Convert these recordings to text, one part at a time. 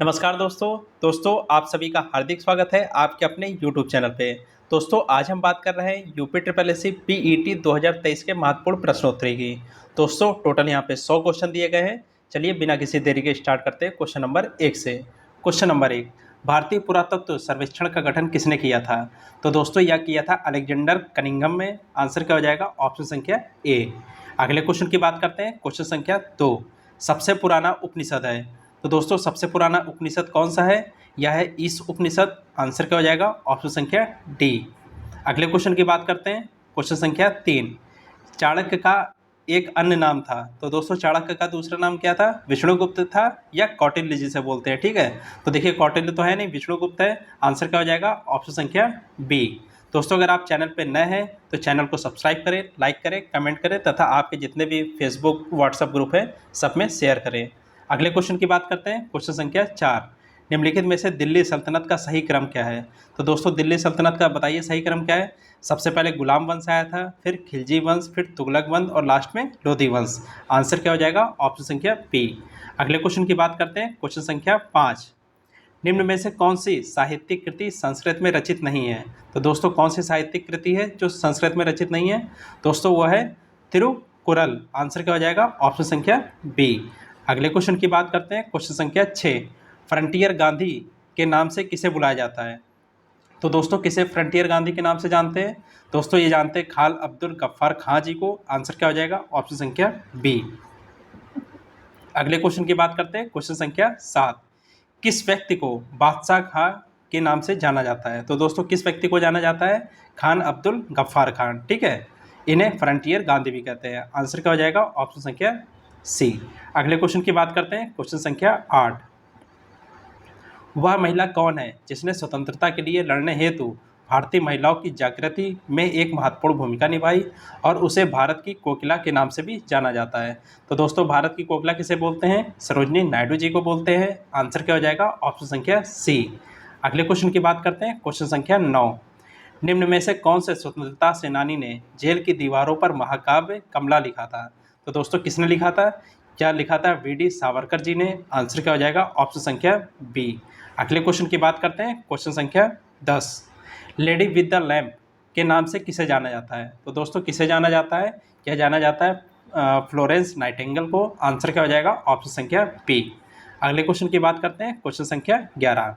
नमस्कार दोस्तों आप सभी का हार्दिक स्वागत है आपके अपने YouTube चैनल पे। दोस्तों आज हम बात कर रहे हैं UP triple S C PET 2023 के महत्वपूर्ण प्रश्नोत्तरी की। दोस्तों टोटल यहाँ पे 100 क्वेश्चन दिए गए हैं। चलिए बिना किसी देरी के स्टार्ट करते हैं क्वेश्चन नंबर 1 से। क्वेश्चन नंबर 1, भारतीय पुरातत्व सर्वेक्षण का गठन किसने किया था? तो दोस्तों यह किया था अलेक्जेंडर कनिंघम में। आंसर क्या हो जाएगा? ऑप्शन संख्या ए। अगले क्वेश्चन की बात करते हैं। क्वेश्चन संख्या 2, सबसे पुराना उपनिषद है। तो दोस्तों सबसे पुराना उपनिषद कौन सा है? यह है ईश उपनिषद। आंसर क्या हो जाएगा? ऑप्शन संख्या डी। अगले क्वेश्चन की बात करते हैं। क्वेश्चन संख्या 3, चाणक्य का एक अन्य नाम था। तो दोस्तों चाणक्य का दूसरा नाम क्या था? विष्णुगुप्त था या कौटिल्य जिसे बोलते हैं। ठीक है, तो देखिए कौटिल्य तो है नहीं, विष्णुगुप्त है। आंसर क्या हो जाएगा? ऑप्शन संख्या बी। दोस्तों अगर आप चैनल पर नए हैं तो चैनल को सब्सक्राइब करें, लाइक करें, कमेंट करें तथा आपके जितने भी फेसबुक व्हाट्सएप ग्रुप हैं सब में शेयर करें। अगले क्वेश्चन की बात करते हैं। क्वेश्चन संख्या 4, निम्नलिखित में से दिल्ली सल्तनत का सही क्रम क्या है? तो दोस्तों दिल्ली सल्तनत का बताइए सही क्रम क्या है? सबसे पहले गुलाम वंश आया था, फिर खिलजी वंश, फिर तुगलक वंश और लास्ट में लोधी वंश। आंसर क्या हो जाएगा? ऑप्शन संख्या बी। अगले क्वेश्चन की बात करते हैं। क्वेश्चन संख्या 5, निम्न में से कौन सी साहित्यिक कृति संस्कृत में रचित नहीं है? तो दोस्तों कौन सी साहित्यिक कृति है जो संस्कृत में रचित नहीं है? दोस्तों वह है तिरुकुरल। आंसर क्या हो जाएगा? ऑप्शन संख्या बी। अगले क्वेश्चन की बात करते हैं। क्वेश्चन संख्या 6, फ्रंटियर गांधी के नाम से किसे बुलाया जाता है? तो दोस्तों किसे फ्रंटियर गांधी के नाम से जानते हैं? दोस्तों ये जानते हैं खान अब्दुल गफ्फार खां जी को। आंसर क्या हो जाएगा? ऑप्शन संख्या बी। अगले क्वेश्चन की बात करते हैं। क्वेश्चन संख्या 7, किस व्यक्ति को बादशाह खां के नाम से जाना जाता है? तो दोस्तों किस व्यक्ति को जाना जाता है? खान अब्दुल गफ्फार खान। ठीक है, इन्हें फ्रंटियर गांधी भी कहते हैं। आंसर क्या हो जाएगा? ऑप्शन संख्या सी। अगले क्वेश्चन की बात करते हैं। क्वेश्चन संख्या 8, वह महिला कौन है जिसने स्वतंत्रता के लिए लड़ने हेतु भारतीय महिलाओं की जागृति में एक महत्वपूर्ण भूमिका निभाई और उसे भारत की कोकिला के नाम से भी जाना जाता है? तो दोस्तों भारत की कोकिला किसे बोलते हैं? सरोजनी नायडू जी को बोलते हैं। आंसर क्या हो जाएगा? ऑप्शन संख्या सी। अगले क्वेश्चन की बात करते हैं। क्वेश्चन संख्या 9, निम्न में से कौन से स्वतंत्रता सेनानी ने जेल की दीवारों पर महाकाव्य कमला लिखा था? तो दोस्तों किसने लिखा था? क्या लिखा था? वी.डी. सावरकर जी ने। आंसर क्या हो जाएगा? ऑप्शन संख्या बी। अगले क्वेश्चन की बात करते हैं। क्वेश्चन संख्या 10, लेडी विद द लैम्प के नाम से किसे जाना जाता है? तो दोस्तों किसे जाना जाता है? क्या जाना जाता है? फ्लोरेंस नाइटिंगेल को। आंसर क्या हो जाएगा? ऑप्शन संख्या बी। अगले क्वेश्चन की बात करते हैं। क्वेश्चन संख्या 11,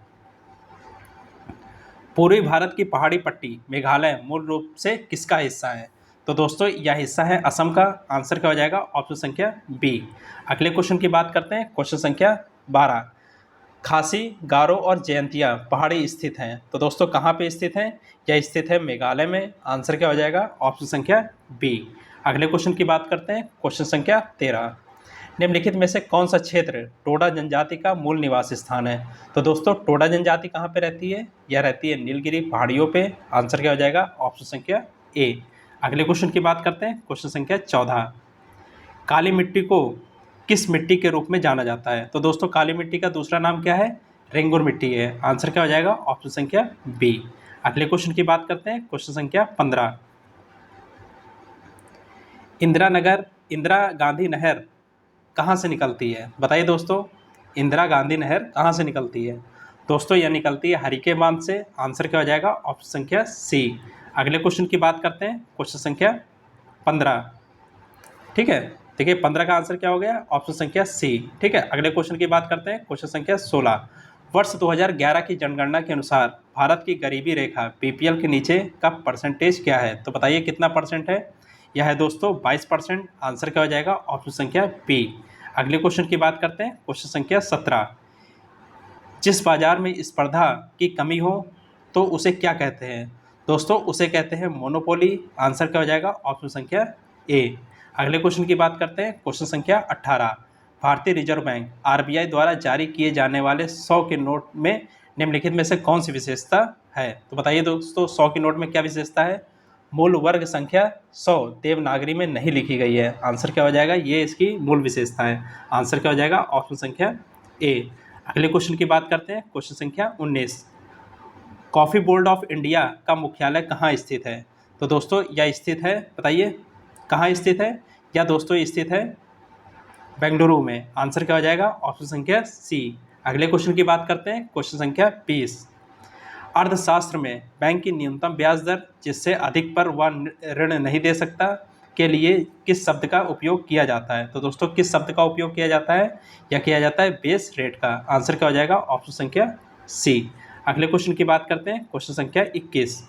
पूर्वी भारत की पहाड़ी पट्टी मेघालय मूल रूप से किसका हिस्सा है? तो दोस्तों यह हिस्सा है असम का। आंसर क्या हो जाएगा? ऑप्शन संख्या बी। अगले क्वेश्चन की बात करते हैं। क्वेश्चन संख्या 12, खासी, गारो और जयंतिया पहाड़ी स्थित हैं। तो दोस्तों कहाँ पे स्थित हैं? यह स्थित है मेघालय में। आंसर क्या हो जाएगा? ऑप्शन संख्या बी। अगले क्वेश्चन की बात करते हैं। क्वेश्चन संख्या 13, निम्नलिखित में से कौन सा क्षेत्र टोडा जनजाति का मूल निवास स्थान है? तो दोस्तों टोडा जनजाति कहाँ पे रहती है? यह रहती है नीलगिरी पहाड़ियों पे। आंसर क्या हो जाएगा? ऑप्शन संख्या ए। अगले क्वेश्चन की बात करते हैं। क्वेश्चन संख्या 14, काली मिट्टी को किस मिट्टी के रूप में जाना जाता है? तो दोस्तों काली मिट्टी का दूसरा नाम क्या है? रेंगुर मिट्टी है। आंसर क्या हो जाएगा? ऑप्शन संख्या बी। अगले क्वेश्चन की बात करते हैं। क्वेश्चन संख्या 15, इंदिरा गांधी नहर कहाँ से निकलती है? बताइए दोस्तों इंदिरा गांधी नहर कहाँ से निकलती है? दोस्तों यह निकलती है हरिके बांध से। आंसर क्या हो जाएगा? ऑप्शन संख्या सी। अगले क्वेश्चन की बात करते हैं। क्वेश्चन संख्या 15, ठीक है, देखिए 15 का आंसर क्या हो गया? ऑप्शन संख्या सी। ठीक है, अगले क्वेश्चन की बात करते हैं। क्वेश्चन संख्या 16, वर्ष 2011 की जनगणना के अनुसार भारत की गरीबी रेखा बीपीएल के नीचे का परसेंटेज क्या है? तो बताइए कितना परसेंट है? यह है दोस्तों 22%। आंसर क्या हो जाएगा? ऑप्शन संख्या बी। अगले क्वेश्चन की बात करते हैं। क्वेश्चन संख्या 17, जिस बाजार में स्पर्धा की कमी हो तो उसे क्या कहते हैं? दोस्तों उसे कहते हैं मोनोपोली। आंसर क्या हो जाएगा? ऑप्शन संख्या ए। अगले क्वेश्चन की बात करते हैं। क्वेश्चन संख्या 18, भारतीय रिजर्व बैंक आरबीआई द्वारा जारी किए जाने वाले 100 के नोट में निम्नलिखित में से कौन सी विशेषता है? तो बताइए दोस्तों 100 के नोट में क्या विशेषता है? मूल वर्ग संख्या 100 देवनागरी में नहीं लिखी गई है। आंसर क्या हो जाएगा? ये इसकी मूल विशेषता है। आंसर क्या हो जाएगा? ऑप्शन संख्या ए। अगले क्वेश्चन की बात करते हैं। क्वेश्चन संख्या 19, कॉफ़ी बोर्ड ऑफ इंडिया का मुख्यालय कहाँ स्थित है? तो दोस्तों यह स्थित है, बताइए कहाँ स्थित है? या दोस्तों स्थित है बेंगलुरु में। आंसर क्या हो जाएगा? ऑप्शन संख्या सी। अगले क्वेश्चन की बात करते हैं, क्वेश्चन संख्या 20। अर्थशास्त्र में बैंक की न्यूनतम ब्याज दर जिससे अधिक पर वह ऋण नहीं दे सकता के लिए किस शब्द का उपयोग किया जाता है? तो दोस्तों किस शब्द का उपयोग किया जाता है? या किया जाता है बेस रेट का। आंसर क्या हो जाएगा? ऑप्शन संख्या सी। अगले क्वेश्चन की बात करते हैं, क्वेश्चन संख्या 21।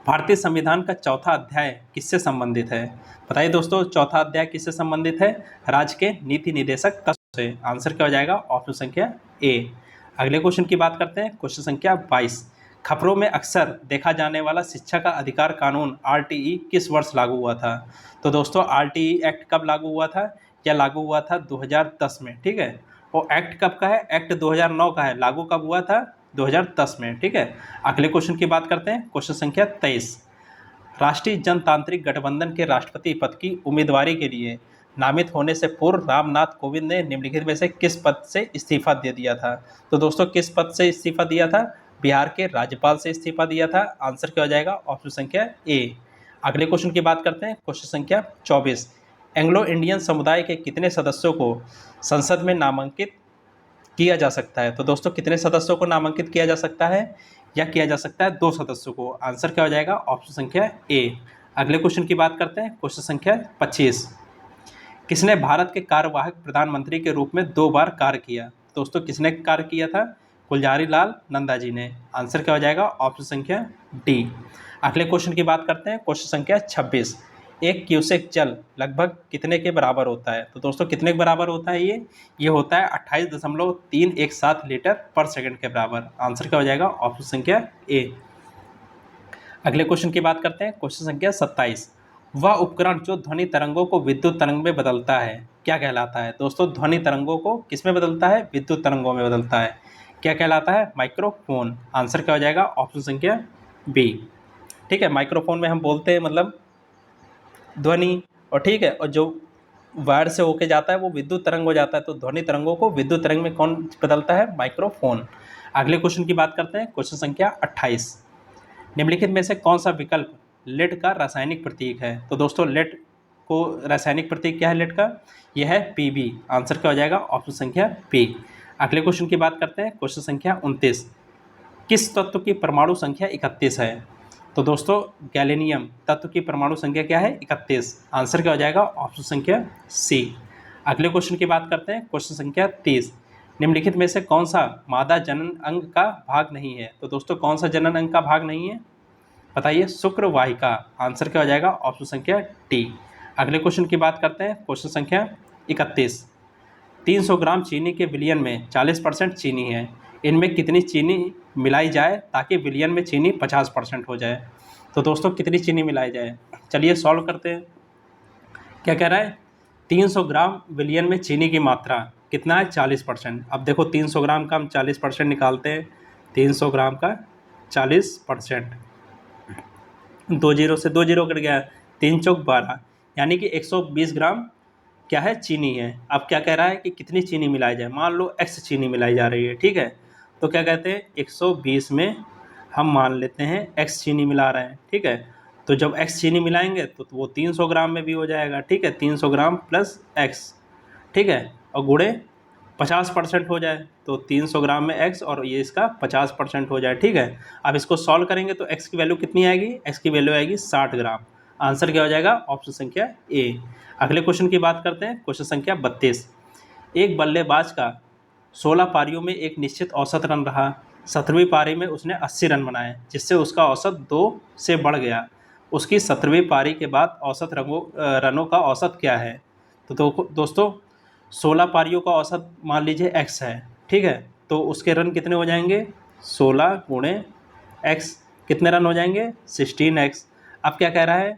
भारतीय संविधान का चौथा अध्याय किससे संबंधित है? बताइए दोस्तों, चौथा अध्याय किससे संबंधित है? राज्य के नीति निदेशक तत्व से। आंसर क्या हो जाएगा? ऑप्शन संख्या ए। अगले क्वेश्चन की बात करते हैं, क्वेश्चन संख्या 22। खबरों में अक्सर देखा जाने वाला शिक्षा का अधिकार कानून आरटीई किस वर्ष लागू हुआ था? तो दोस्तों आरटीई एक्ट कब लागू हुआ था? या लागू हुआ था 2010 में, ठीक है। और एक्ट कब का है? एक्ट 2009 का है। लागू कब हुआ था? 2010 में, ठीक है। अगले क्वेश्चन की बात करते हैं, क्वेश्चन संख्या 23। राष्ट्रीय जनतांत्रिक गठबंधन के राष्ट्रपति पद की उम्मीदवारी के लिए नामित होने से पूर्व रामनाथ कोविंद ने निम्नलिखित में से किस पद से इस्तीफा दे दिया था? तो दोस्तों किस पद से इस्तीफा दिया था? बिहार के राज्यपाल से इस्तीफा दिया था। आंसर क्या हो जाएगा? ऑप्शन संख्या ए। अगले क्वेश्चन की बात करते हैं, क्वेश्चन संख्या 24। एंग्लो इंडियन समुदाय के कितने सदस्यों को संसद में नामांकित किया जा सकता है? तो दोस्तों कितने सदस्यों को नामांकित किया जा सकता है? या किया जा सकता है 2 सदस्यों को। आंसर क्या हो जाएगा? ऑप्शन संख्या ए। अगले क्वेश्चन की बात करते हैं, क्वेश्चन संख्या 25। किसने भारत के कार्यवाहक प्रधानमंत्री के रूप में 2 बार कार्य किया? दोस्तों किसने कार्य किया था? गुलजारी लाल नंदा जी ने। आंसर क्या हो जाएगा? ऑप्शन संख्या डी। अगले क्वेश्चन की बात करते हैं, क्वेश्चन संख्या 26। एक क्यूसेक जल लगभग कितने के बराबर होता है? तो दोस्तों कितने के बराबर होता है ये होता है 28.317 लीटर पर सेकंड के बराबर। आंसर क्या हो जाएगा? ऑप्शन संख्या ए। अगले क्वेश्चन की बात करते हैं, क्वेश्चन संख्या 27। वह उपकरण जो ध्वनि तरंगों को विद्युत तरंग में बदलता है क्या कहलाता है? दोस्तों ध्वनि तरंगों को किस में बदलता है? विद्युत तरंगों में बदलता है। क्या कहलाता है? माइक्रोफोन। आंसर क्या हो जाएगा? ऑप्शन संख्या बी, ठीक है। माइक्रोफोन में हम बोलते हैं मतलब ध्वनि, और ठीक है, और जो वायर से होके जाता है वो विद्युत तरंग हो जाता है। तो ध्वनि तरंगों को विद्युत तरंग में कौन बदलता है? माइक्रोफोन। अगले क्वेश्चन की बात करते हैं, क्वेश्चन संख्या 28। निम्नलिखित में से कौन सा विकल्प लेड का रासायनिक प्रतीक है? तो दोस्तों लेड को रासायनिक प्रतीक क्या है लेड का? यह है पीबी। आंसर क्या हो जाएगा? ऑप्शन संख्या पी। अगले क्वेश्चन की बात करते हैं, क्वेश्चन संख्या 29। किस तत्व की परमाणु संख्या 31 है? तो दोस्तों गैलेनियम तत्व की परमाणु संख्या क्या है? 31। आंसर क्या हो जाएगा? ऑप्शन संख्या सी। अगले क्वेश्चन की बात करते हैं, क्वेश्चन संख्या 30। निम्नलिखित में से कौन सा मादा जनन अंग का भाग नहीं है? तो दोस्तों कौन सा जनन अंग का भाग नहीं है? बताइए। शुक्र वाहिका। आंसर क्या हो जाएगा? ऑप्शन संख्या डी। अगले क्वेश्चन की बात करते हैं, क्वेश्चन संख्या 31। 300 ग्राम चीनी के विलयन में 40% चीनी है। इनमें कितनी चीनी मिलाई जाए ताकि विलयन में चीनी 50% हो जाए? तो दोस्तों कितनी चीनी मिलाई जाए? चलिए सॉल्व करते हैं। क्या कह रहा है? 300 ग्राम विलयन में चीनी की मात्रा कितना है? 40%। अब देखो 300 ग्राम का हम 40% निकालते हैं। 300 ग्राम का 40%, 2 जीरो से 2 जीरो कट गया, 3 चौक 12, यानी कि 120 ग्राम क्या है? चीनी है। अब क्या कह रहा है कि कितनी चीनी मिलाई जाए? मान लो x चीनी मिलाई जा रही है, ठीक है। तो क्या कहते हैं 120 में हम मान लेते हैं x चीनी मिला रहे हैं, ठीक है। तो जब x चीनी मिलाएंगे तो वो 300 ग्राम में भी हो जाएगा, ठीक है। 300 ग्राम प्लस x, ठीक है, और गुणे 50% हो जाए तो 300 ग्राम में x और ये इसका 50% हो जाए, ठीक है। अब इसको सॉल्व करेंगे तो x की वैल्यू कितनी आएगी? x की वैल्यू आएगी 60 ग्राम। आंसर क्या हो जाएगा? ऑप्शन संख्या ए। अगले क्वेश्चन की बात करते हैं, क्वेश्चन संख्या 32। एक बल्लेबाज का 16 पारियों में एक निश्चित औसत रन रहा। 17वीं पारी में उसने 80 रन बनाए जिससे उसका औसत 2 से बढ़ गया। उसकी 17वीं पारी के बाद औसत रनों का औसत क्या है? तो दोस्तों 16 पारियों का औसत मान लीजिए x है, ठीक है। तो उसके रन कितने हो जाएंगे? 16 गुणे x, कितने रन हो जाएंगे? 16x। अब क्या कह रहा है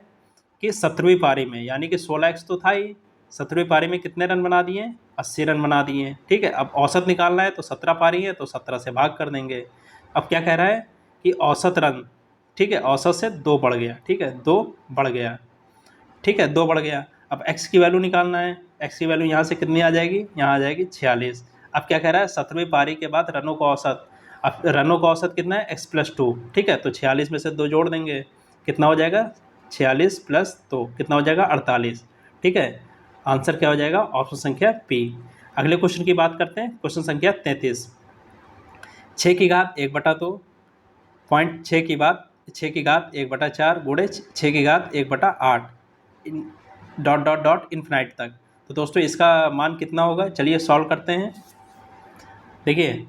कि 17वीं पारी में, यानी कि 16x तो था ही, 17वीं पारी में कितने रन बना दिए? 80 रन बना दिए, ठीक है। अब औसत निकालना है तो 17 पारी है तो 17 से भाग कर देंगे। अब क्या कह रहा है कि औसत रन, ठीक है, औसत से 2 बढ़ गया, ठीक है, 2 बढ़ गया, ठीक है, 2 बढ़ गया। अब x की वैल्यू निकालना है। x की वैल्यू यहाँ से कितनी आ जाएगी? यहाँ आ जाएगी 46। अब क्या कह रहा है? 17वीं पारी के बाद रनों का औसत। अब रनों का औसत कितना है? x+2, ठीक है। तो 46 में से 2 जोड़ देंगे, कितना हो जाएगा? 46 + 2 कितना हो जाएगा? 48, ठीक है। आंसर क्या हो जाएगा? ऑप्शन संख्या पी। अगले क्वेश्चन की बात करते हैं, क्वेश्चन संख्या 33। 6 की घात 1/2 पॉइंट 6 की घात 1/4 गुणे 6 की घात 1/8 डॉट डॉट डॉट इन्फिनाइट तक। तो दोस्तों इसका मान कितना होगा, चलिए सॉल्व करते हैं। देखिए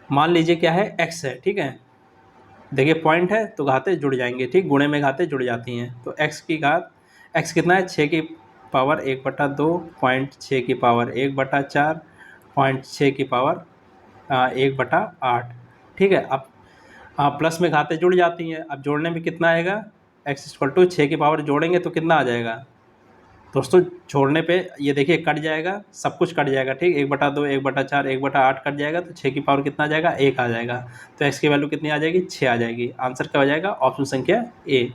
मान लीजिए क्या है, x है, ठीक है। देखिए पॉइंट है तो घातें जुड़ जाएंगे, ठीक, गुणे में घातें जुड़ जाती हैं। तो x की घात, x कितना है, 6 की पावर 1/2 पॉइंट 6 की पावर 1/4 पॉइंट 6 की पावर 1/8, ठीक है। अब प्लस में घातें जुड़ जाती हैं, अब जोड़ने में कितना आएगा, x 6 की पावर जोड़ेंगे तो कितना आ जाएगा दोस्तों, छोड़ने पे ये देखिए कट जाएगा, सब कुछ कट जाएगा, ठीक, 1/2 1/4 1/8 कट जाएगा तो 6 की पावर कितना आ जाएगा, 1 आ जाएगा। तो x की वैल्यू कितनी आ जाएगी, 6 आ जाएगी। आंसर क्या हो जाएगा, ऑप्शन संख्या ए।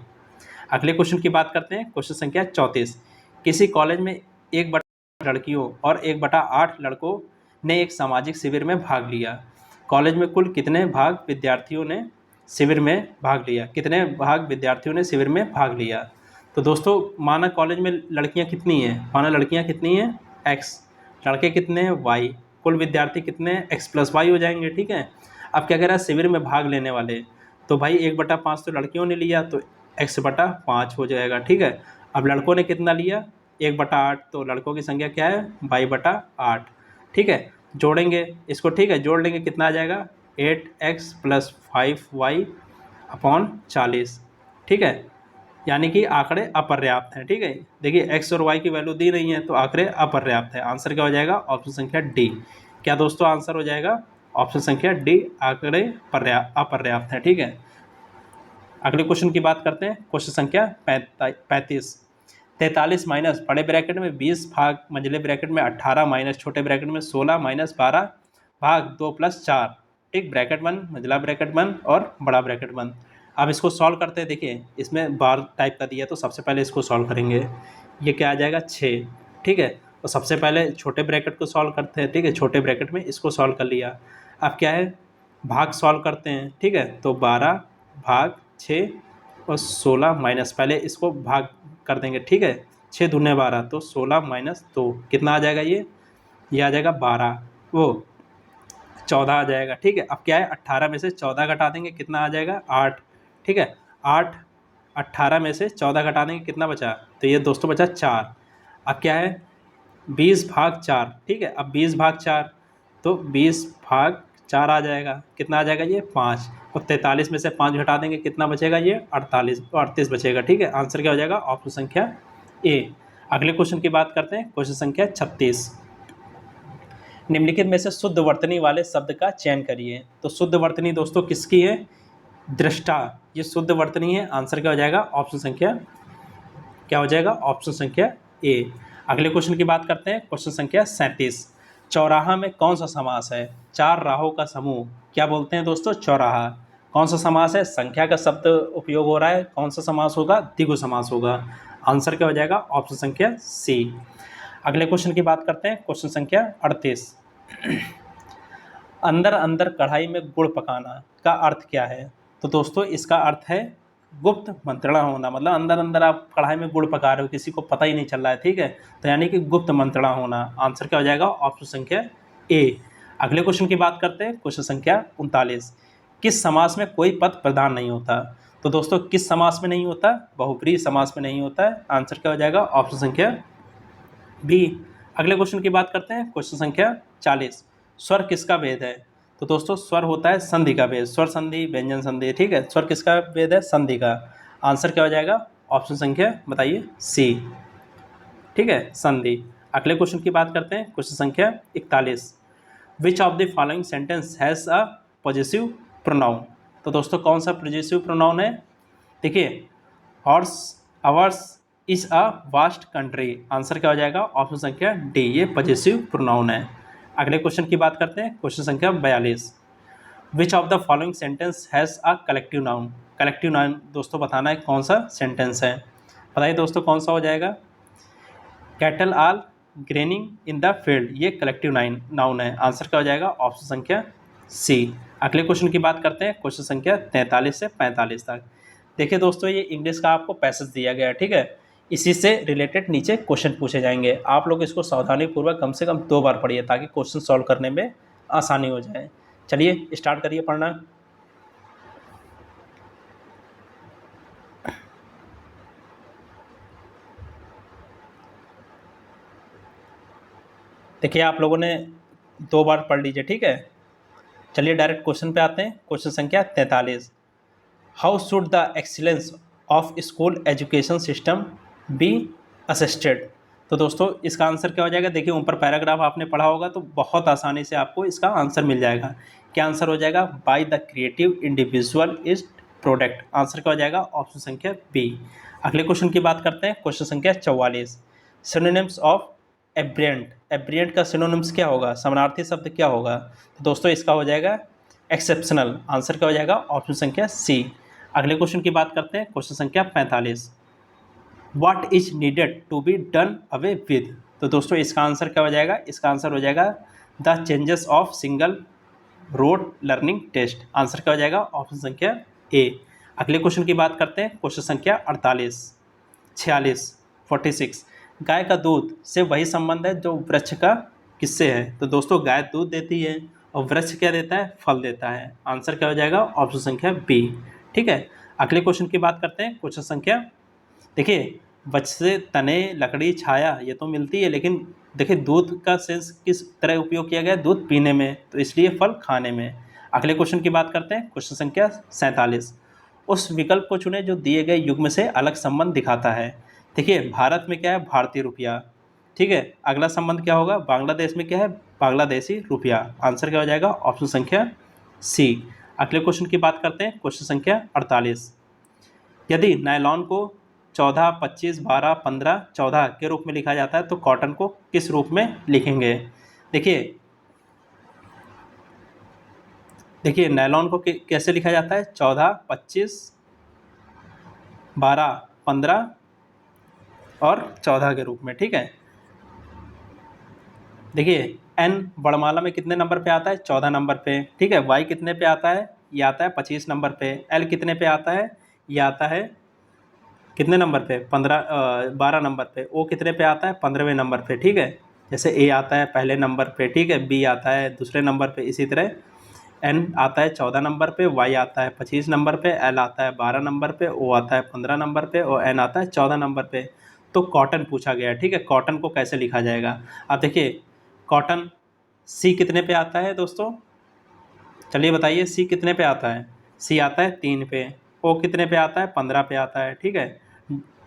अगले क्वेश्चन की बात करते हैं, क्वेश्चन संख्या 34। किसी कॉलेज में 1/8 लड़कियों और 1/8 लड़कों ने एक सामाजिक शिविर में भाग लिया। कॉलेज में कुल कितने भाग विद्यार्थियों ने शिविर में भाग लिया, कितने भाग विद्यार्थियों ने शिविर में भाग लिया। तो दोस्तों माना कॉलेज में लड़कियां कितनी हैं, माना लड़कियां कितनी हैं, x, लड़के कितने हैं, y, कुल विद्यार्थी कितने हैं, x + y हो जाएंगे, ठीक है। अब क्या कह रहा है, शिविर में भाग लेने वाले, तो भाई 1/5 तो लड़कियों ने लिया तो x/5 हो जाएगा, ठीक है। अब लड़कों ने कितना लिया, 1/8, तो लड़कों की संख्या क्या है, y/8, ठीक है। जोड़ेंगे इसको, ठीक है, जोड़ लेंगे कितना आ जाएगा, 8x + 5y/40, ठीक है। यानी कि आंकड़े अपर्याप्त हैं, ठीक है। देखिए x और y की वैल्यू दी रही है तो आंकड़े अपर्याप्त है। आंसर क्या हो जाएगा, ऑप्शन संख्या डी। क्या दोस्तों आंसर हो जाएगा, ऑप्शन संख्या डी, आंकड़े अपर्याप्त हैं, ठीक है। अगले क्वेश्चन की बात करते हैं, क्वेश्चन संख्या 35। 43 माइनस बड़े ब्रैकेट में 20 भाग मंझले ब्रैकेट में 18 माइनस छोटे ब्रैकेट में 16 माइनस 12 भाग 2 + 4, ठीक, ब्रैकेट बंद, मंझला ब्रैकेट बंद और बड़ा ब्रैकेट बंद। अब इसको सॉल्व करते हैं। देखिए इसमें बार टाइप का दिया तो सबसे पहले इसको सॉल्व करेंगे। ये क्या आ जाएगा, 6, ठीक है। तो सबसे पहले छोटे ब्रैकेट को सॉल्व करते हैं, ठीक है, छोटे ब्रैकेट में इसको सॉल्व कर लिया। अब क्या है, भाग सॉल्व करते हैं, ठीक है। तो 12 भाग 6 और 16 माइनस, पहले इसको भाग कर देंगे, ठीक है, 6 दूने 12 तो 16 माइनस 2 कितना आ जाएगा, ये आ जाएगा 12, वो 14 आ जाएगा, ठीक है। अब क्या है, 18 में से 14 घटा देंगे कितना आ जाएगा, 8, ठीक है। 8, 18 में से 14 घटा देंगे कितना बचा, तो ये दोस्तों बचा 4। अब क्या है, 20 भाग 4, ठीक है। अब 20 भाग 4 तो 20 भाग 4 आ जाएगा, कितना आ जाएगा, ये 5, और 43 में से 5 घटा देंगे कितना बचेगा, ये 48, तो 38 बचेगा, ठीक है। आंसर क्या हो जाएगा, ऑप्शन संख्या ए। अगले क्वेश्चन की बात करते हैं, क्वेश्चन संख्या 36। निम्नलिखित में से शुद्ध वर्तनी वाले शब्द का चयन करिए। तो शुद्ध वर्तनी दोस्तों किसकी है, दृष्टा, ये शुद्ध वर्तनी है। आंसर क्या हो जाएगा, ऑप्शन संख्या, क्या हो जाएगा, ऑप्शन संख्या ए। अगले क्वेश्चन की बात करते हैं, क्वेश्चन संख्या 37। चौराहा में कौन सा समास है, 4 राहों का समूह क्या बोलते हैं दोस्तों, चौराहा। कौन सा समास है, संख्या का शब्द उपयोग हो रहा है, कौन सा समास होगा, द्विगु समास होगा। आंसर क्या हो जाएगा, ऑप्शन संख्या सी। अगले क्वेश्चन की बात करते हैं, क्वेश्चन संख्या 38। अंदर अंदर कढ़ाई में गुड़ पकाना का अर्थ क्या है। तो दोस्तों इसका अर्थ है गुप्त मंत्रणा होना, मतलब अंदर अंदर आप कढ़ाई में गुड़ पका रहे हो, किसी को पता ही नहीं चल रहा है, ठीक है, तो यानी कि गुप्त मंत्रणा होना। आंसर क्या हो जाएगा, ऑप्शन संख्या ए। अगले क्वेश्चन की बात करते हैं, क्वेश्चन संख्या 39। किस समास में कोई पद प्रधान नहीं होता। तो दोस्तों किस समास में नहीं होता, बहुब्रीहि समास में नहीं होता है। आंसर क्या हो जाएगा, ऑप्शन संख्या बी। अगले क्वेश्चन की बात करते हैं, क्वेश्चन संख्या 40। स्वर किसका भेद है। तो दोस्तों स्वर होता है संधि का भेद, स्वर संधि व्यंजन संधि, ठीक है। स्वर किसका भेद है, संधि का। आंसर क्या हो जाएगा, ऑप्शन संख्या बताइए सी, ठीक है, संधि। अगले क्वेश्चन की बात करते हैं, क्वेश्चन संख्या 41। Which of the following sentence has a positive pronoun. तो दोस्तों कौन सा पॉजिटिव प्रोनाउन है, देखिए, horse hours is a vast country. Answer क्या हो जाएगा, ऑप्शन संख्या डी, ये पॉजिटिव प्रोनाउन है। अगले क्वेश्चन की बात करते हैं, क्वेश्चन संख्या 42। Which of the following sentence has a collective noun. Collective noun दोस्तों बताना है कौन सा सेंटेंस है, बताइए दोस्तों कौन सा हो जाएगा। Cattle all graining in the field, ये कलेक्टिव नाउन है। आंसर क्या हो जाएगा, ऑप्शन संख्या सी। अगले क्वेश्चन की बात करते हैं, क्वेश्चन संख्या 43 से 45 तक। देखिए दोस्तों ये इंग्लिश का आपको पैसेज दिया गया है, ठीक है। इसी से रिलेटेड नीचे क्वेश्चन पूछे जाएंगे। आप लोग इसको सावधानीपूर्वक कम से कम 2 बार पढ़िए ताकि क्वेश्चन सॉल्व करने में आसानी हो जाए। चलिए स्टार्ट करिए पढ़ना। देखिए आप लोगों ने 2 बार पढ़ लीजिए, ठीक है। चलिए डायरेक्ट क्वेश्चन पे आते हैं। क्वेश्चन संख्या 43, how should the excellence of school education system be assisted. तो दोस्तों इसका आंसर क्या हो जाएगा, देखिए ऊपर पैराग्राफ आपने पढ़ा होगा तो बहुत आसानी से आपको इसका आंसर मिल जाएगा। क्या आंसर हो जाएगा, by the creative individual is product. Answer क्या हो जाएगा, ऑप्शन संख्या बी। अगले क्वेश्चन की बात करते हैं। क्वेश्चन संख्या 44, सिनोनिम्स ऑफ एब्रियंट। एब्रियंट का सिनोनिम्स क्या होगा, समानार्थी शब्द क्या होगा। तो दोस्तों इसका हो जाएगा एक्सेप्शनल। आंसर क्या हो जाएगा, ऑप्शन संख्या सी। अगले क्वेश्चन की बात करते हैं। क्वेश्चन संख्या 45, what is needed to be done away with. तो दोस्तों इसका आंसर क्या हो जाएगा, इसका आंसर हो जाएगा the changes of single road learning test. Answer क्या हो जाएगा, ऑप्शन संख्या ए। अगले क्वेश्चन की बात करते हैं। क्वेश्चन संख्या 46, 46, गाय का दूध से वही संबंध है जो वृक्ष का किससे है। तो दोस्तों गाय दूध देती है और वृक्ष क्या देता है, फल देता है। आंसर क्या हो जाएगा, ऑप्शन संख्या बी। ठीक है, अगले क्वेश्चन की बात करते हैं। क्वेश्चन संख्या, देखिए वृक्ष से तने, लकड़ी, छाया ये तो मिलती है, लेकिन देखिए दूध का सेंस किस तरह उपयोग किया गया है, दूध पीने में, तो इसलिए फल खाने में। अगले क्वेश्चन की बात करते हैं। क्वेश्चन संख्या 47, उस विकल्प को चुने जो दिए गए युग्म से अलग संबंध दिखाता है। देखिए भारत में क्या है, भारतीय रुपया, ठीक है। अगला संबंध क्या होगा, बांग्लादेश में क्या है, बांग्लादेशी रुपया। आंसर क्या हो जाएगा, ऑप्शन संख्या सी। अगले क्वेश्चन की बात करते हैं। क्वेश्चन संख्या 48, यदि नायलॉन को 14, 25, 12, 15, 14 के रूप में लिखा जाता है तो कॉटन को किस रूप में लिखेंगे। देखिए नायलॉन को कैसे लिखा जाता है, 14, 25, 12, 15 और 14 के रूप में, ठीक है। देखिए एन बड़माला में कितने नंबर पे आता है, 14 नंबर पे, ठीक है। वाई कितने पे आता है, ये आता है 25 नंबर पे। एल कितने पे आता है, ये आता है कितने नंबर पे, 12 नंबर पे। ओ कितने पे आता है, 15वें नंबर पे, ठीक है। जैसे ए आता है पहले नंबर पे, ठीक है, बी आता है दूसरे नंबर पे, इसी तरह एन आता है 14 नंबर पे, वाई आता है 25 नंबर पे, एल आता है 12 नंबर पे, ओ आता है 15 नंबर पे और एन आता है 14 नंबर पे। तो कॉटन पूछा गया है, ठीक है। कॉटन को कैसे लिखा जाएगा, अब देखिए कॉटन सी कितने पे आता है दोस्तों, चलिए बताइए सी कितने पे आता है। सी आता है 3 पे। ओ कितने पे आता है, 15 पे आता है, ठीक है।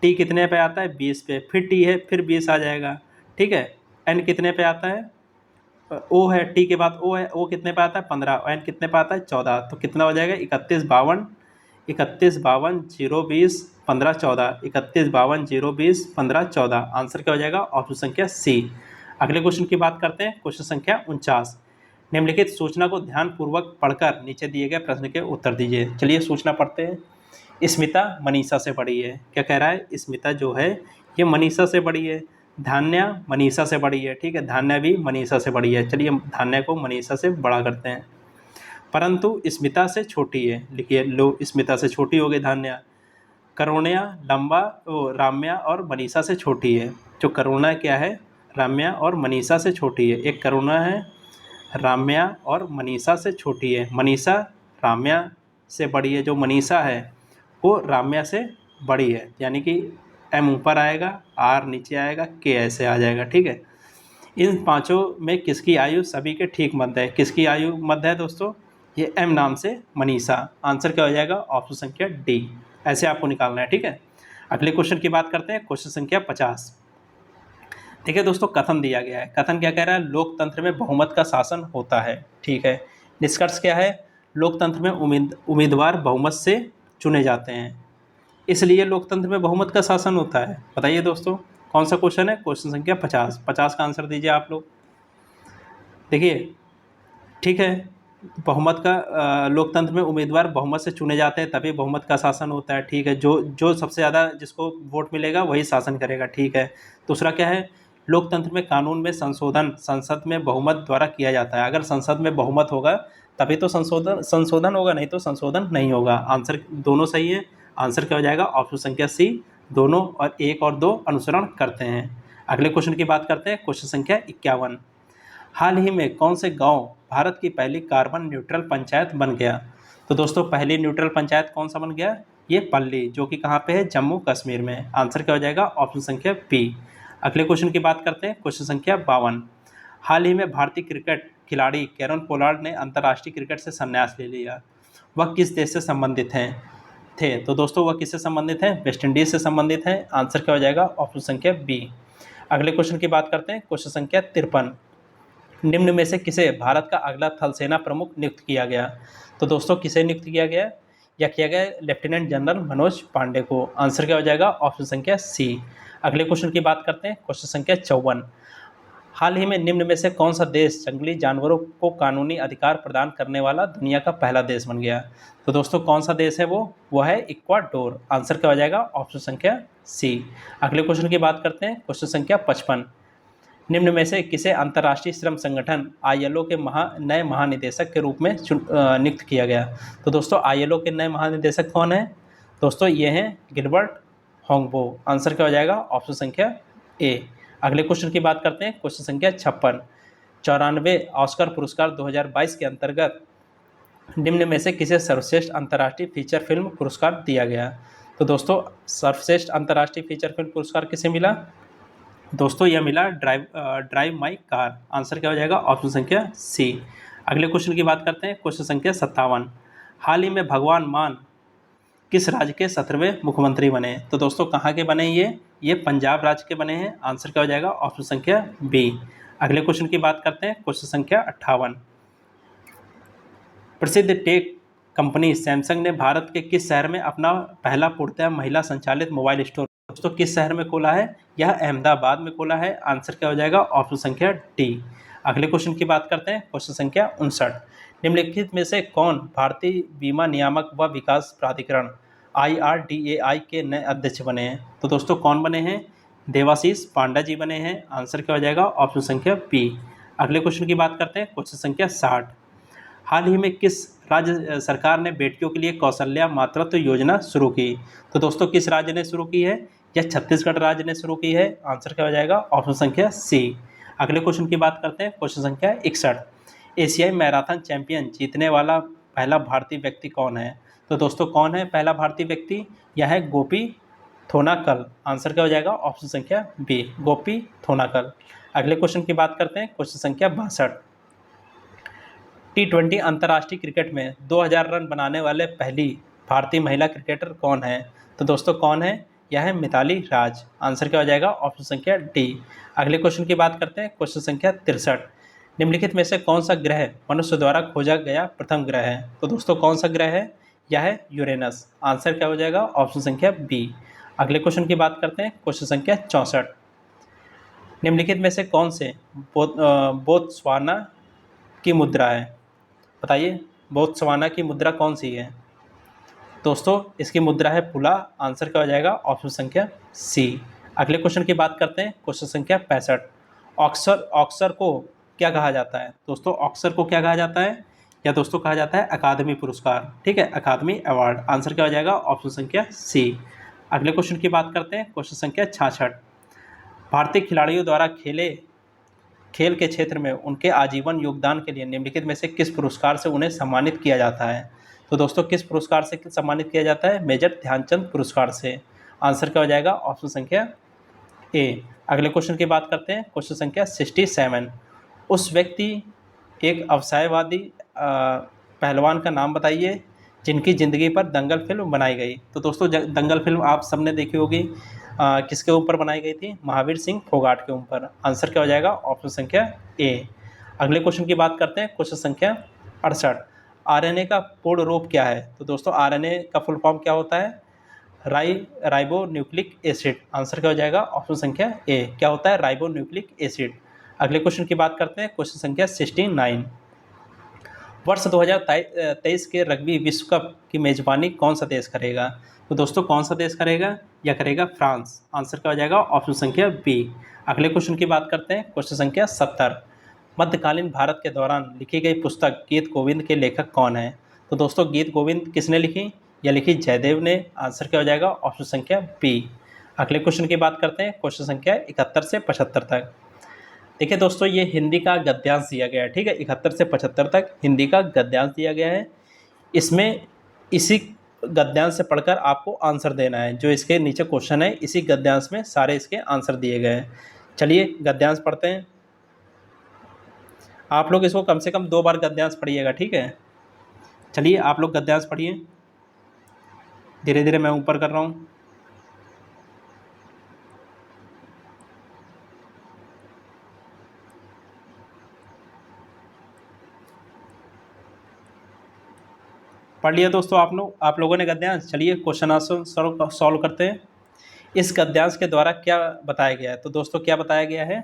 टी कितने पे आता है, 20 पे। फिर टी है, फिर 20 आ जाएगा, ठीक है। एन कितने पे आता है, ओ है, टी के बाद ओ है, ओ कितने पे आता है, 15, और एन कितने पे आता है, 14। तो कितना हो जाएगा, 31, 52, 31, 52, 0, 20, 15, 14, 31, 52, 0, 20, 15, 14। आंसर क्या हो जाएगा, ऑप्शन संख्या सी। अगले क्वेश्चन की बात करते हैं। क्वेश्चन संख्या 49, निम्नलिखित सूचना को ध्यानपूर्वक पढ़कर नीचे दिए गए प्रश्न के उत्तर दीजिए। चलिए सूचना पढ़ते हैं। स्मिता मनीषा से बड़ी है। क्या कह रहा है, स्मिता जो है ये मनीषा से बड़ी है। धान्या मनीषा से बड़ी है, ठीक है। धान्या भी मनीषा से बड़ी है। चलिए धान्या को मनीषा से बड़ा करते हैं। परंतु स्मिता से छोटी है, लिखिए लो स्मिता से छोटी हो गई धान्या। करुणा राम्या और मनीषा से छोटी है। जो करुणा क्या है, राम्या और मनीषा से छोटी है। एक करुणा है, राम्या और मनीषा से छोटी है। मनीषा राम्या से बड़ी है, जो मनीषा है वो राम्या से बड़ी है। यानी कि एम ऊपर आएगा, आर नीचे आएगा, के ऐसे आ जाएगा, ठीक है। इन पांचों में किसकी आयु सभी के ठीक मध्य है। किसकी आयु मध्य है दोस्तों, ये एम नाम से मनीषा। आंसर क्या हो जाएगा, ऑप्शन संख्या डी। ऐसे आपको निकालना है, ठीक है। अगले क्वेश्चन की बात करते हैं। क्वेश्चन संख्या 50, देखिए दोस्तों कथन दिया गया है। कथन क्या कह रहा है, लोकतंत्र में बहुमत का शासन होता है, ठीक है। निष्कर्ष क्या है, लोकतंत्र में उम्मीदवार बहुमत से चुने जाते हैं, इसलिए लोकतंत्र में बहुमत का शासन होता है। बताइए दोस्तों कौन सा क्वेश्चन है, क्वेश्चन संख्या 50। 50 का आंसर दीजिए आप लोग। देखिए ठीक है, बहुमत का लोकतंत्र में उम्मीदवार बहुमत से चुने जाते हैं तभी बहुमत का शासन होता है, ठीक है। जो जो सबसे ज़्यादा जिसको वोट मिलेगा वही शासन करेगा, ठीक है। दूसरा क्या है, लोकतंत्र में कानून में संशोधन संसद में बहुमत द्वारा किया जाता है। अगर संसद में बहुमत होगा तभी तो संशोधन होगा, नहीं तो संशोधन नहीं होगा। आंसर दोनों सही है। आंसर क्या हो जाएगा, ऑप्शन संख्या सी, दोनों और 1 और 2 अनुसरण करते हैं। अगले क्वेश्चन की बात करते हैं, क्वेश्चन संख्या 51। हाल ही में कौन से गांव भारत की पहली कार्बन न्यूट्रल पंचायत बन गया? तो दोस्तों पहली न्यूट्रल पंचायत कौन सा बन गया? ये पल्ली, जो कि कहाँ पे है? जम्मू कश्मीर में। आंसर क्या हो जाएगा? ऑप्शन संख्या बी। अगले क्वेश्चन की बात करते हैं, क्वेश्चन संख्या 52। हाल ही में भारतीय क्रिकेट खिलाड़ी कैरन पोलार्ड ने अंतर्राष्ट्रीय क्रिकेट से संन्यास ले लिया। वह किस देश से संबंधित हैं थे? तो दोस्तों वह किससे संबंधित हैं? वेस्ट इंडीज से संबंधित हैं। आंसर क्या हो जाएगा? ऑप्शन संख्या बी। अगले क्वेश्चन की बात करते हैं, क्वेश्चन संख्या 53। निम्न में से किसे भारत का अगला थल सेना प्रमुख नियुक्त किया गया? तो दोस्तों किसे नियुक्त किया गया? या किया गया लेफ्टिनेंट जनरल मनोज पांडे को। आंसर क्या हो जाएगा? ऑप्शन संख्या सी। अगले क्वेश्चन की बात करते हैं, क्वेश्चन संख्या 54। हाल ही में निम्न में से कौन सा देश जंगली जानवरों को कानूनी अधिकार प्रदान करने वाला दुनिया का पहला देश बन गया? तो दोस्तों कौन सा देश है वो है इक्वाडोर। आंसर क्या हो जाएगा? ऑप्शन संख्या सी। अगले क्वेश्चन की बात करते हैं, क्वेश्चन संख्या 55। निम्न में से किसे अंतर्राष्ट्रीय श्रम संगठन आईएलओ के नए महानिदेशक के रूप में नियुक्त किया गया? तो दोस्तों आईएलओ के नए महानिदेशक कौन है? दोस्तों ये हैं गिलबर्ट होंगबो। आंसर क्या हो जाएगा? ऑप्शन संख्या ए। अगले क्वेश्चन की बात करते हैं, क्वेश्चन संख्या 56। 94 ऑस्कर पुरस्कार 2022 के अंतर्गत निम्न में से किसे सर्वश्रेष्ठ अंतर्राष्ट्रीय फीचर फिल्म पुरस्कार दिया गया? तो दोस्तों सर्वश्रेष्ठ अंतर्राष्ट्रीय फीचर फिल्म पुरस्कार किसे मिला? दोस्तों यह मिला ड्राइव माई कार। आंसर क्या हो जाएगा? ऑप्शन संख्या सी। अगले क्वेश्चन की बात करते हैं, क्वेश्चन संख्या 57। हाल ही में भगवान मान किस राज्य के 17वें मुख्यमंत्री बने? तो दोस्तों कहाँ के बने ये पंजाब राज्य के बने हैं। आंसर क्या हो जाएगा? ऑप्शन संख्या बी। अगले क्वेश्चन की बात करते हैं, क्वेश्चन संख्या 58। प्रसिद्ध टेक कंपनी सैमसंग ने भारत के किस शहर में अपना पहला पूर्णतः महिला संचालित मोबाइल स्टोर दोस्तों किस शहर में खोला है? यह अहमदाबाद में खोला है। आंसर क्या हो जाएगा? ऑप्शन संख्या डी। अगले क्वेश्चन की बात करते हैं, क्वेश्चन संख्या 59। निम्नलिखित में से कौन भारतीय बीमा नियामक व विकास प्राधिकरण IRDAI के नए अध्यक्ष बने हैं? तो दोस्तों कौन बने हैं? देवाशीष पांडा जी बने हैं। आंसर क्या हो जाएगा? ऑप्शन संख्या बी। अगले क्वेश्चन की बात करते हैं, क्वेश्चन संख्या 60। हाल ही में किस राज्य सरकार ने बेटियों के लिए कौशल्या मातृत्व योजना शुरू की? तो दोस्तों किस राज्य ने शुरू की है? यह छत्तीसगढ़ राज्य ने शुरू की है। आंसर क्या हो जाएगा? ऑप्शन संख्या सी। अगले क्वेश्चन की बात करते हैं, क्वेश्चन संख्या 61। एशियाई मैराथन चैंपियन जीतने वाला पहला भारतीय व्यक्ति कौन है? तो दोस्तों कौन है पहला भारतीय व्यक्ति? यह है गोपी थोनाकल। आंसर क्या हो जाएगा? ऑप्शन संख्या बी, गोपी थोनाकल। अगले क्वेश्चन की बात करते हैं, क्वेश्चन संख्या 62। T20 अंतर्राष्ट्रीय क्रिकेट में 2000 रन बनाने वाले पहली भारतीय महिला क्रिकेटर कौन है? तो दोस्तों कौन है? यह है मिताली राज। आंसर क्या हो जाएगा? ऑप्शन संख्या डी। अगले क्वेश्चन की बात करते हैं, क्वेश्चन संख्या 63। निम्नलिखित में से कौन सा ग्रह मनुष्य द्वारा खोजा गया प्रथम ग्रह है? तो दोस्तों कौन सा ग्रह है? यह है यूरेनस। आंसर क्या हो जाएगा? ऑप्शन संख्या बी। अगले क्वेश्चन की बात करते हैं, क्वेश्चन संख्या 64। निम्नलिखित में से कौन से बोत्सवाना की मुद्रा है? बताइए बोत्सवाना की मुद्रा कौन सी है? दोस्तों इसकी मुद्रा है पुला। आंसर क्या हो जाएगा? ऑप्शन संख्या सी। अगले क्वेश्चन की बात करते हैं, क्वेश्चन संख्या 65। ऑक्सर को क्या कहा जाता है? दोस्तों ऑक्सर को क्या कहा जाता है? या दोस्तों कहा जाता है अकादमी पुरस्कार। ठीक है, अकादमी अवार्ड। आंसर क्या हो जाएगा? ऑप्शन संख्या सी। अगले क्वेश्चन की बात करते हैं, क्वेश्चन संख्या 66। भारतीय खिलाड़ियों द्वारा खेल के क्षेत्र में उनके आजीवन योगदान के लिए निम्नलिखित में से किस पुरस्कार से उन्हें सम्मानित किया जाता है? तो दोस्तों किस पुरस्कार से सम्मानित किया जाता है? मेजर ध्यानचंद पुरस्कार से। आंसर क्या हो जाएगा? ऑप्शन संख्या ए। अगले क्वेश्चन की बात करते हैं, क्वेश्चन संख्या 67। उस व्यक्ति एक अवसायवादी पहलवान का नाम बताइए जिनकी ज़िंदगी पर दंगल फिल्म बनाई गई। तो दोस्तों दंगल फिल्म आप सबने देखी होगी। किसके ऊपर बनाई गई थी? महावीर सिंह फोगाट के ऊपर। आंसर क्या हो जाएगा? ऑप्शन संख्या ए। अगले क्वेश्चन की बात करते हैं, क्वेश्चन संख्या 68। आरएनए का पूर्ण रूप क्या है? तो दोस्तों आरएनए का फुल फॉर्म क्या होता है? Ribo nucleic acid. आंसर क्या हो जाएगा? ऑप्शन संख्या ए। क्या होता है? Ribo nucleic acid. अगले क्वेश्चन की बात करते हैं, क्वेश्चन संख्या 69। वर्ष 2023 के रग्बी विश्व कप की मेजबानी कौन सा देश करेगा? तो दोस्तों कौन सा देश करेगा? यह करेगा फ्रांस। आंसर क्या हो जाएगा? ऑप्शन संख्या बी। अगले क्वेश्चन की बात करते हैं, क्वेश्चन संख्या 70। मध्यकालीन भारत के दौरान लिखी गई पुस्तक गीत गोविंद के लेखक कौन है? तो दोस्तों गीत गोविंद किसने लिखी? यह लिखी जयदेव ने। आंसर क्या हो जाएगा? ऑप्शन संख्या बी। अगले क्वेश्चन की बात करते हैं, क्वेश्चन संख्या 71 से 75 तक। देखिए दोस्तों, ये हिंदी का गद्यांश दिया गया है, ठीक है। 71 से 75 तक हिंदी का गद्यांश दिया गया है। इसमें इसी गद्यांश से पढ़कर आपको आंसर देना है। जो इसके नीचे क्वेश्चन है, इसी गद्यांश में सारे इसके आंसर दिए गए हैं। चलिए गद्यांश पढ़ते हैं। आप लोग इसको कम से कम 2 बार गद्यांश पढ़िएगा, ठीक है। चलिए आप लोग गद्यांश पढ़िए, धीरे धीरे मैं ऊपर कर रहा हूँ। पढ़ लिया दोस्तों आप लोगों ने गद्यांश। चलिए क्वेश्चन आंसर सॉल्व करते हैं। इस गद्यांश के द्वारा क्या बताया गया है? तो दोस्तों क्या बताया गया है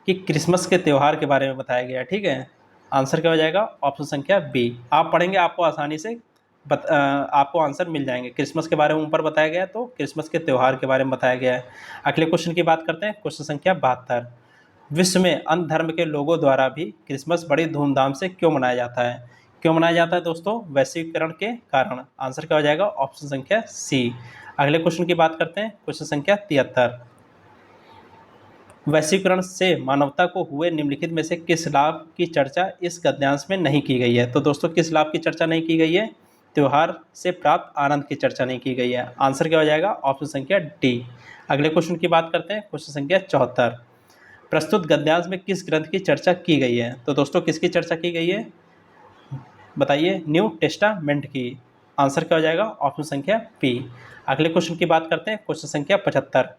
कि क्रिसमस के त्यौहार के बारे में बताया गया है, ठीक है। आंसर क्या हो जाएगा? ऑप्शन संख्या बी। आप पढ़ेंगे आपको आसानी से आपको आंसर मिल जाएंगे। क्रिसमस के बारे में ऊपर बताया गया है, तो क्रिसमस के त्यौहार के बारे में बताया गया है। अगले क्वेश्चन की बात करते हैं, क्वेश्चन संख्या 72। विश्व में अन्य धर्म के लोगों द्वारा भी क्रिसमस बड़ी धूमधाम से क्यों मनाया जाता है? क्यों मनाया जाता है दोस्तों? वैश्वीकरण के कारण। आंसर क्या हो जाएगा? ऑप्शन संख्या सी। अगले क्वेश्चन की बात करते हैं, क्वेश्चन संख्या 73। वैश्वीकरण से मानवता को हुए निम्नलिखित में से किस लाभ की चर्चा इस गद्यांश में नहीं की गई है? तो दोस्तों किस लाभ की चर्चा नहीं की गई है? त्योहार से प्राप्त आनंद की चर्चा नहीं की गई है। आंसर क्या हो जाएगा? ऑप्शन संख्या डी। अगले क्वेश्चन की बात करते हैं, क्वेश्चन संख्या 74। प्रस्तुत गद्यांश में किस ग्रंथ की चर्चा की गई है? तो दोस्तों किसकी चर्चा की गई है? बताइए। न्यू टेस्टामेंट की। आंसर क्या हो जाएगा? ऑप्शन संख्या पी। अगले क्वेश्चन की बात करते हैं, क्वेश्चन संख्या 75।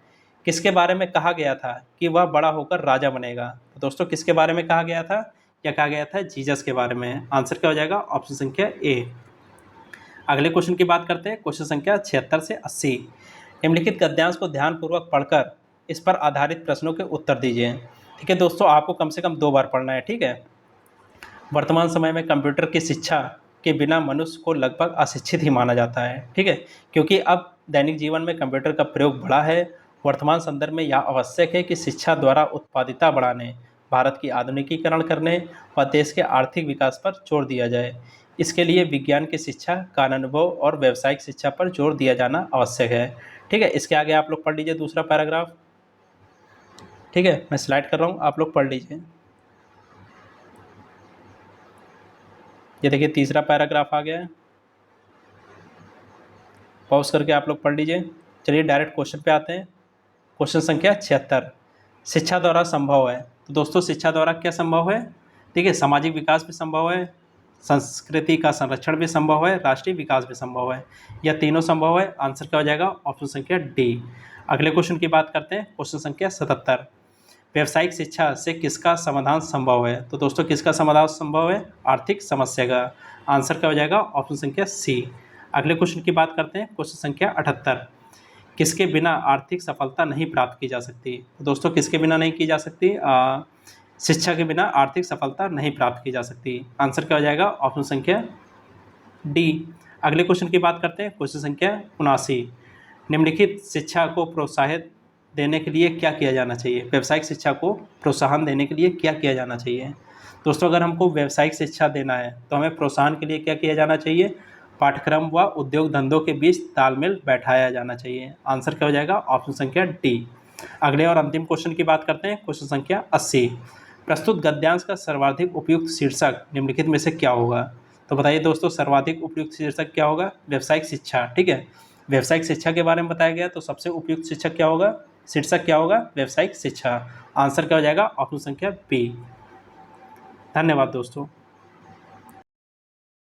किसके बारे में कहा गया था कि वह बड़ा होकर राजा बनेगा? तो दोस्तों किसके बारे में कहा गया था? क्या कहा गया था? जीसस के बारे में। आंसर क्या हो जाएगा? ऑप्शन संख्या ए। अगले क्वेश्चन की बात करते हैं, क्वेश्चन संख्या 76 से 80। निम्नलिखित गद्यांश को ध्यानपूर्वक पढ़कर इस पर आधारित प्रश्नों के उत्तर दीजिए। ठीक है दोस्तों, आपको कम से कम 2 बार पढ़ना है, ठीक है। वर्तमान समय में कंप्यूटर की शिक्षा के बिना मनुष्य को लगभग अशिक्षित ही माना जाता है, ठीक है। क्योंकि अब दैनिक जीवन में कंप्यूटर का प्रयोग बढ़ा है। वर्तमान संदर्भ में यह आवश्यक है कि शिक्षा द्वारा उत्पादकता बढ़ाने, भारत की आधुनिकीकरण करने व देश के आर्थिक विकास पर जोर दिया जाए। इसके लिए विज्ञान की शिक्षा का अनुभव और व्यावसायिक शिक्षा पर जोर दिया जाना आवश्यक है, ठीक है। इसके आगे आप लोग पढ़ लीजिए दूसरा पैराग्राफ, ठीक है। मैं स्लाइड कर रहा हूँ, आप लोग पढ़ लीजिए। ये देखिए तीसरा पैराग्राफ आ गया है, पॉज करके आप लोग पढ़ लीजिए। चलिए डायरेक्ट क्वेश्चन पे आते हैं। क्वेश्चन संख्या 76। शिक्षा द्वारा संभव है। तो दोस्तों शिक्षा द्वारा क्या संभव है? ठीक है, सामाजिक विकास भी संभव है, संस्कृति का संरक्षण भी संभव है, राष्ट्रीय विकास भी संभव है। यह तीनों संभव है। आंसर क्या हो जाएगा? ऑप्शन संख्या डी। अगले क्वेश्चन की बात करते हैं, क्वेश्चन संख्या 77। व्यावसायिक शिक्षा से किसका समाधान संभव है? तो दोस्तों किसका समाधान संभव है? आर्थिक समस्या का। आंसर क्या हो जाएगा? ऑप्शन संख्या सी। अगले क्वेश्चन की बात करते हैं, क्वेश्चन संख्या 78। किसके बिना आर्थिक सफलता नहीं प्राप्त की जा सकती? तो दोस्तों किसके बिना नहीं की जा सकती? शिक्षा के बिना आर्थिक सफलता नहीं प्राप्त की जा सकती। आंसर क्या हो जाएगा? ऑप्शन संख्या डी। अगले क्वेश्चन की बात करते हैं, क्वेश्चन संख्या 79। निम्नलिखित शिक्षा को प्रोत्साहित देने के लिए क्या किया जाना चाहिए? व्यावसायिक शिक्षा को प्रोत्साहन देने के लिए क्या किया जाना चाहिए? दोस्तों अगर हमको व्यावसायिक शिक्षा देना है तो हमें प्रोत्साहन के लिए क्या किया जाना चाहिए? पाठ्यक्रम व उद्योग धंधों के बीच तालमेल बैठाया जाना चाहिए। आंसर क्या हो जाएगा? ऑप्शन संख्या डी। अगले और अंतिम क्वेश्चन की बात करते हैं, क्वेश्चन संख्या 80। प्रस्तुत गद्यांश का सर्वाधिक उपयुक्त शीर्षक निम्नलिखित में से क्या होगा? तो बताइए दोस्तों, सर्वाधिक उपयुक्त शीर्षक क्या होगा? व्यावसायिक शिक्षा, ठीक है। व्यावसायिक शिक्षा के बारे में बताया गया, तो सबसे उपयुक्त शिक्षक क्या होगा? शीर्षक क्या होगा? व्यावसायिक शिक्षा। आंसर क्या हो जाएगा? ऑप्शन संख्या बी। धन्यवाद दोस्तों।